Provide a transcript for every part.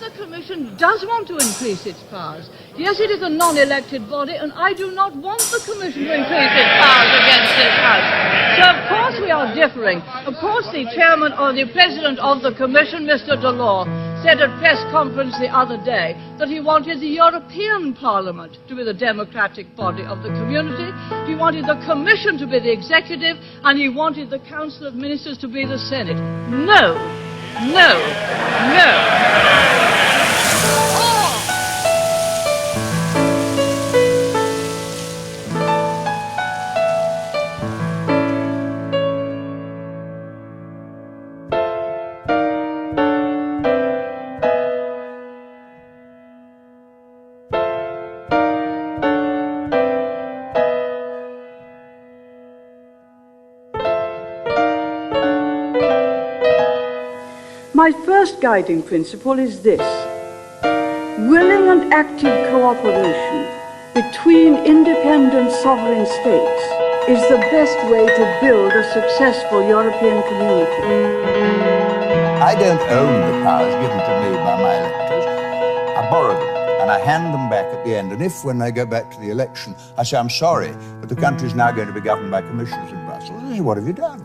the Commission does want to increase its powers. Yes, it is a non-elected body, and I do not want the Commission to increase its powers against this House. So, of course, we are differing. Of course, the chairman or the president of the Commission, Mr. Delors, said at press conference the other day that he wanted the European Parliament to be the democratic body of the community. He wanted the Commission to be the executive, and he wanted the Council of Ministers to be the Senate. No, no, no. My first guiding principle is this: willing and active cooperation between independent sovereign states is the best way to build a successful European community. I don't own the powers given to me by my electors. I borrow them and I hand them back at the end. And if, when they go back to the election, I say, I'm sorry, but the country is now going to be governed by commissioners in Brussels, they say, what have you done?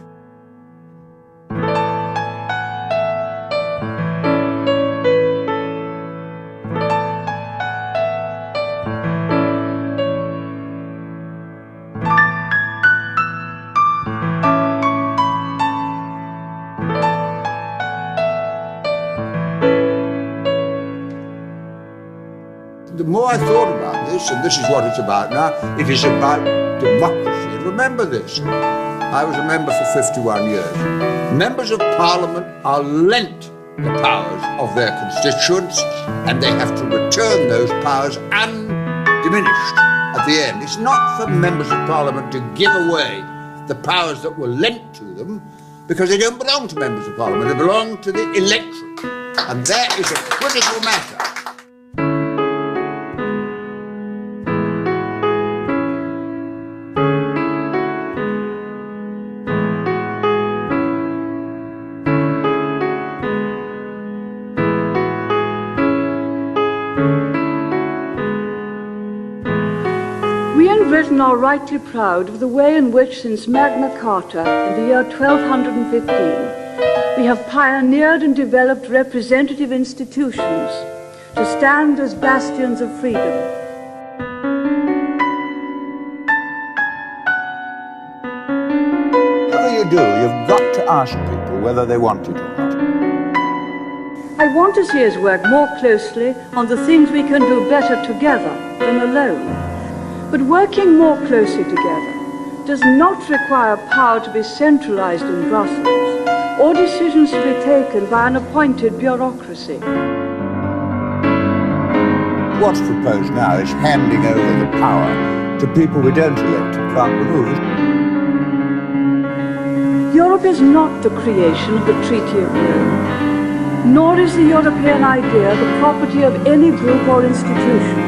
The more I thought about this, and this is what it's about now, it is about democracy. And remember this, I was a member for 51 years. Members of Parliament are lent the powers of their constituents, and they have to return those powers undiminished at the end. It's not for members of Parliament to give away the powers that were lent to them, because they don't belong to members of Parliament, they belong to the electorate. And that is a critical matter. We in Britain are rightly proud of the way in which, since Magna Carta in the year 1215, we have pioneered and developed representative institutions to stand as bastions of freedom. Whatever you do, you've got to ask people whether they want it or not. I want to see us work more closely on the things we can do better together than alone. But working more closely together does not require power to be centralized in Brussels or decisions to be taken by an appointed bureaucracy. What's proposed now is handing over the power to people we don't elect and can't remove. Europe is not the creation of the Treaty of Rome, nor is the European idea the property of any group or institution.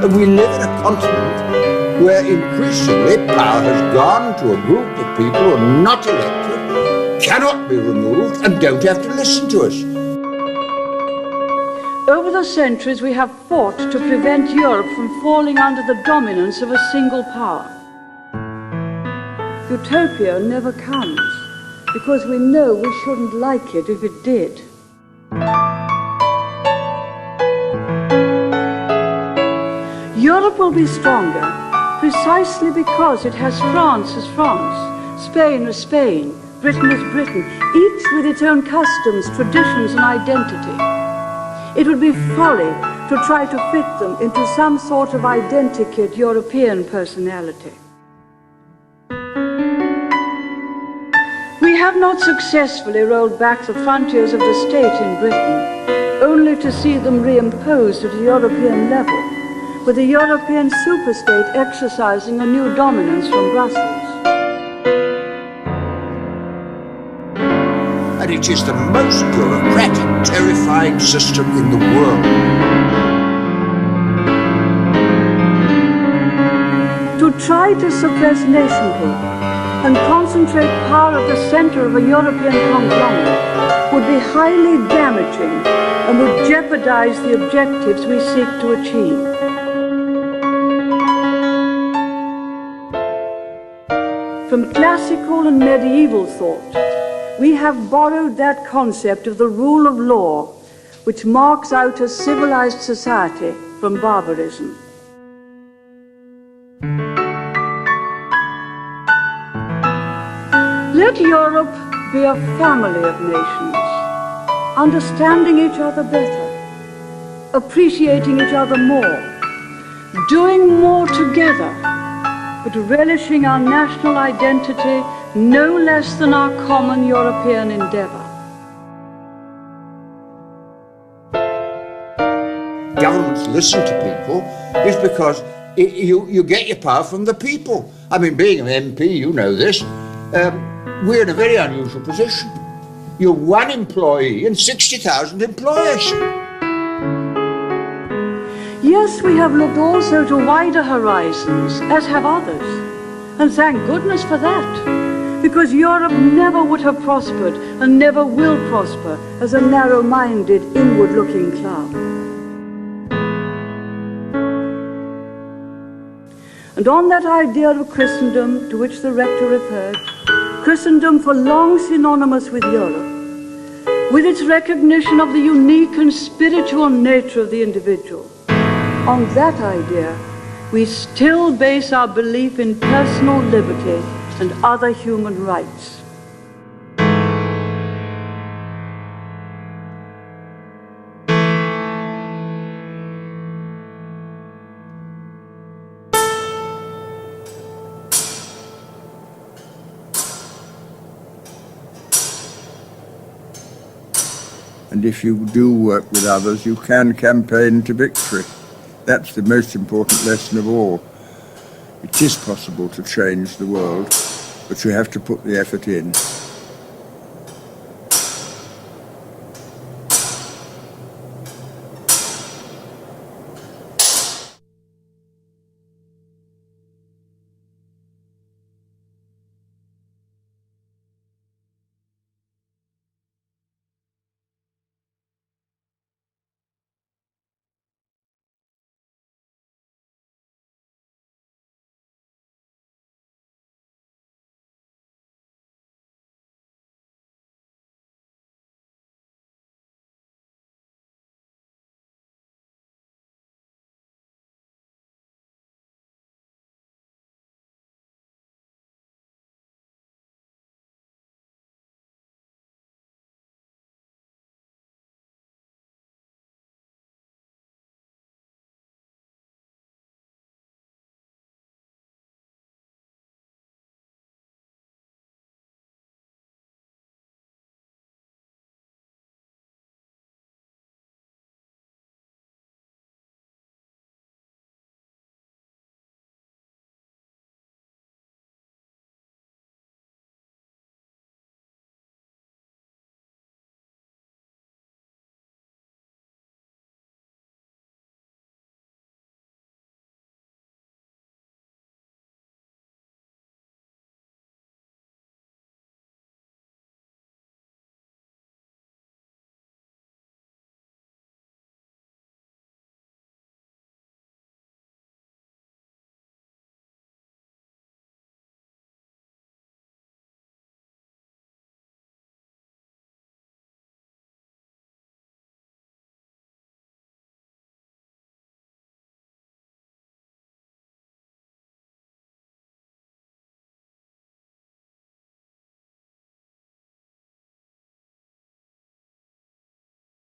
And we live in a continent where increasingly power has gone to a group of people who are not elected, cannot be removed, and don't have to listen to us. Over the centuries, we have fought to prevent Europe from falling under the dominance of a single power. Utopia never comes, because we know we shouldn't like it if it did. Europe will be stronger precisely because it has France as France, Spain as Spain, Britain as Britain, each with its own customs, traditions and identity. It would be folly to try to fit them into some sort of identikit European personality. We have not successfully rolled back the frontiers of the state in Britain, only to see them reimposed at a European level, with the European superstate exercising a new dominance from Brussels. And it is the most bureaucratic, terrifying system in the world. To try to suppress nationhood and concentrate power at the center of a European conglomerate would be highly damaging and would jeopardize the objectives we seek to achieve. From classical and medieval thought, we have borrowed that concept of the rule of law which marks out a civilized society from barbarism. Let Europe be a family of nations, understanding each other better, appreciating each other more, doing more together, but relishing our national identity no less than our common European endeavor. Governments listen to people is because you get your power from the people. I mean, being an MP, you know this, we're in a very unusual position. You're one employee and 60,000 employers. Yes, we have looked also to wider horizons, as have others. And thank goodness for that, because Europe never would have prospered and never will prosper as a narrow-minded, inward-looking cloud. And on that idea of Christendom to which the rector referred, Christendom for long synonymous with Europe, with its recognition of the unique and spiritual nature of the individual, on that idea, we still base our belief in personal liberty and other human rights. And if you do work with others, you can campaign to victory. That's the most important lesson of all. It is possible to change the world, but you have to put the effort in.